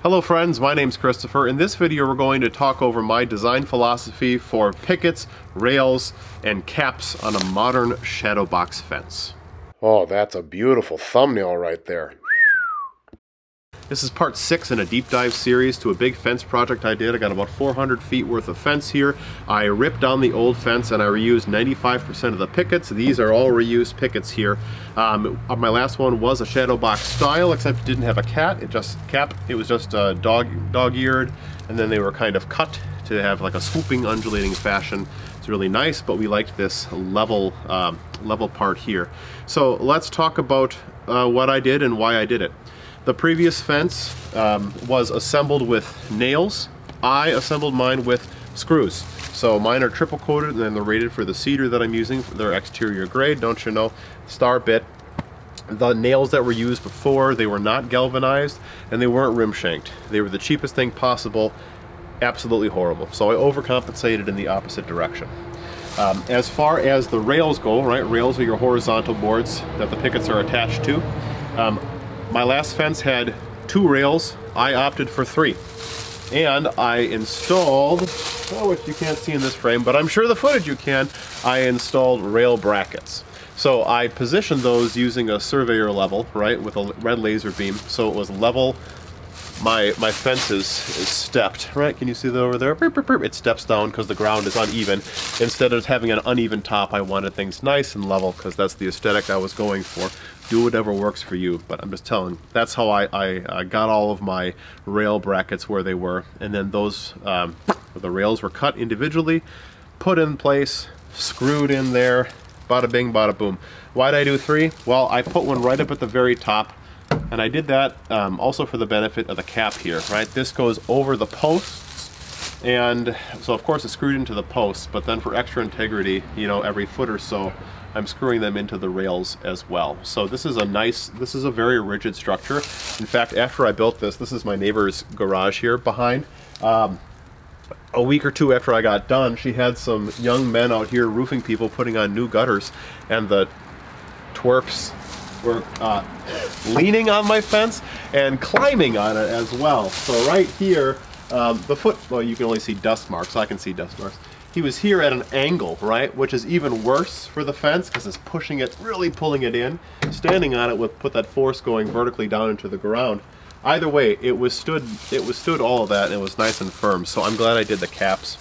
Hello friends, my name's Christopher. In this video we're going to talk over my design philosophy for pickets, rails, and caps on a modern Shadowbox fence. Oh, that's a beautiful thumbnail right there. This is part 6 in a deep dive series to a big fence project I did. I got about 400 feet worth of fence here. I ripped down the old fence and I reused 95% of the pickets. These are all reused pickets here. My last one was a Shadowbox style, except it didn't have a cat. It was just dog-eared, and then they were kind of cut to have like a swooping, undulating fashion. It's really nice, but we liked this level part here. So let's talk about what I did and why I did it. The previous fence was assembled with nails. I assembled mine with screws. So mine are triple coated and then they're rated for the cedar that I'm using for their exterior grade, don't you know? Star bit. The nails that were used before, they were not galvanized and they weren't rim shanked. They were the cheapest thing possible, absolutely horrible. So I overcompensated in the opposite direction. As far as the rails go, right, rails are your horizontal boards that the pickets are attached to. My last fence had 2 rails. I opted for 3. And I installed, which you can't see in this frame, but I'm sure the footage you can, I installed rail brackets. So I positioned those using a surveyor level, right, with a red laser beam, so it was level. My fence is stepped, right? Can you see that over there? It steps down because the ground is uneven. Instead of having an uneven top, I wanted things nice and level because that's the aesthetic I was going for. Do whatever works for you, but I'm just telling, that's how I got all of my rail brackets where they were. And then those, the rails were cut individually, put in place, screwed in there, bada bing, bada boom. Why'd I do 3? Well, I put one right up at the very top. And I did that also for the benefit of the cap here, right? This goes over the posts, and so of course it's screwed into the posts, but then for extra integrity, you know, every foot or so, I'm screwing them into the rails as well. So this is a very rigid structure. In fact, after I built this is my neighbor's garage here behind. A week or 2 after I got done, she had some young men out here, roofing people, putting on new gutters, and the twerps were leaning on my fence and climbing on it as well. So right here, the foot, well, you can only see dust marks. I can see dust marks. He was here at an angle, right, which is even worse for the fence because it's pushing it, really pulling it in. Standing on it would put that force going vertically down into the ground. Either way, it withstood all of that, and it was nice and firm. So I'm glad I did the caps.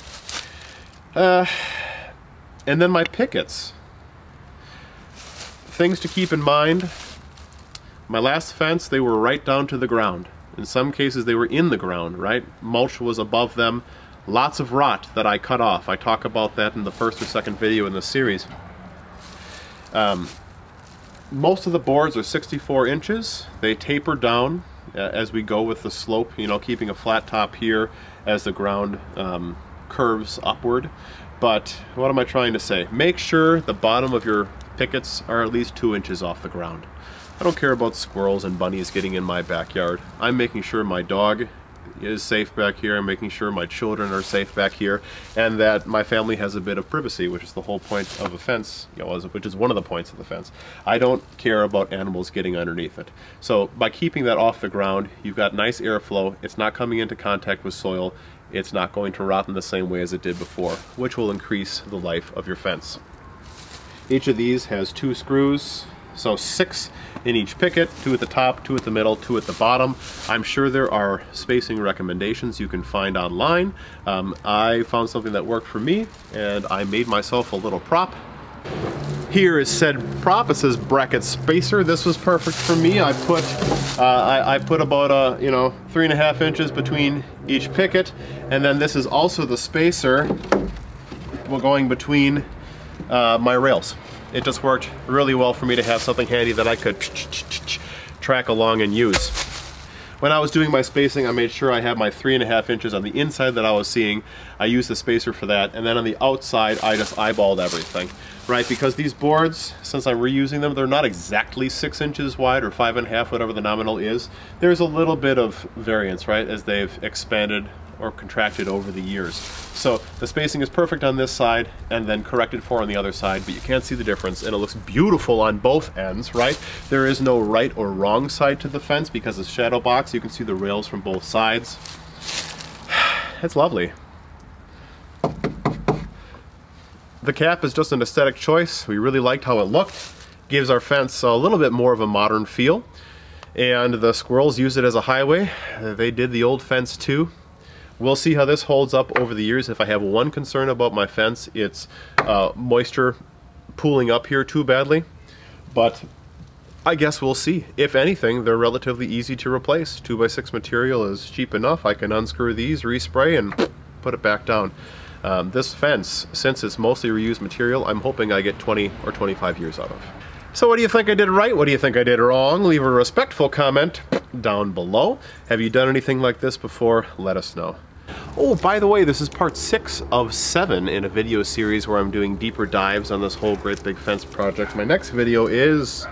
And then my pickets. Things to keep in mind. My last fence, they were right down to the ground. In some cases they were in the ground, right? Mulch was above them. Lots of rot that I cut off. I talk about that in the first or second video in the series. Most of the boards are 64 inches. They taper down as we go with the slope, you know, keeping a flat top here as the ground curves upward. But what am I trying to say? Make sure the bottom of your pickets are at least 2 inches off the ground. I don't care about squirrels and bunnies getting in my backyard. I'm making sure my dog is safe back here. I'm making sure my children are safe back here, and that my family has a bit of privacy, which is the whole point of a fence, you know, which is one of the points of the fence. I don't care about animals getting underneath it. So by keeping that off the ground, you've got nice airflow. It's not coming into contact with soil. It's not going to rot in the same way as it did before, which will increase the life of your fence. Each of these has 2 screws, so 6 in each picket, 2 at the top, 2 at the middle, 2 at the bottom. I'm sure there are spacing recommendations you can find online. I found something that worked for me, and I made myself a little prop. Here is said prop. It says bracket spacer. This was perfect for me. I put about 3.5 inches between each picket, and then this is also the spacer going between my rails. It just worked really well for me to have something handy that I could track along and use. When I was doing my spacing, I made sure I had my 3.5 inches on the inside that I was seeing. I used the spacer for that, and then on the outside I just eyeballed everything, right? Because these boards, since I'm reusing them, they're not exactly 6 inches wide or 5.5, whatever the nominal is. There's a little bit of variance, right, as they've expanded or contracted over the years. So the spacing is perfect on this side and then corrected for on the other side, but you can't see the difference, and it looks beautiful on both ends, right? There is no right or wrong side to the fence because it's Shadowbox. You can see the rails from both sides. It's lovely. The cap is just an aesthetic choice. We really liked how it looked. Gives our fence a little bit more of a modern feel. And the squirrels use it as a highway. They did the old fence too. We'll see how this holds up over the years. If I have one concern about my fence, it's moisture pooling up here too badly. But I guess we'll see. If anything, they're relatively easy to replace. 2x6 material is cheap enough. I can unscrew these, respray, and put it back down. This fence, since it's mostly reused material, I'm hoping I get 20 or 25 years out of. So what do you think I did right? What do you think I did wrong? Leave a respectful comment down below. Have you done anything like this before? Let us know. Oh, by the way, this is part 6 of 7 in a video series where I'm doing deeper dives on this whole great big fence project. My next video is...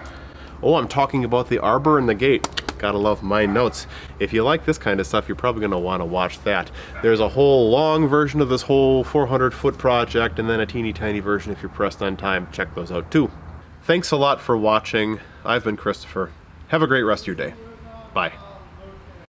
oh, I'm talking about the arbor and the gate. Gotta love my notes. If you like this kind of stuff, you're probably gonna wanna watch that. There's a whole long version of this whole 400-foot project, and then a teeny tiny version if you're pressed on time. Check those out too. Thanks a lot for watching. I've been Christopher. Have a great rest of your day. Bye.